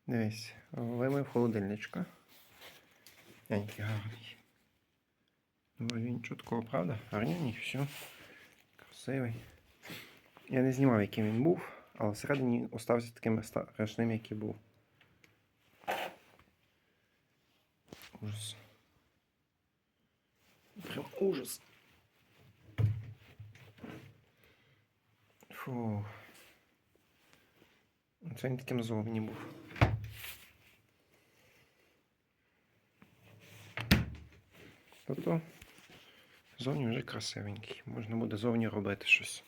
Дивись, вимив холодильничка. Який гарний. Він чутко, правда? Гарненький, все. Красивий. Я не знімав, яким він був, але всередині остався таким страшним, як і був. Ужас. Прям ужас. Фу. Це він таким зовні був. Тобто зовні вже красивенький. Можна буде зовні робити щось.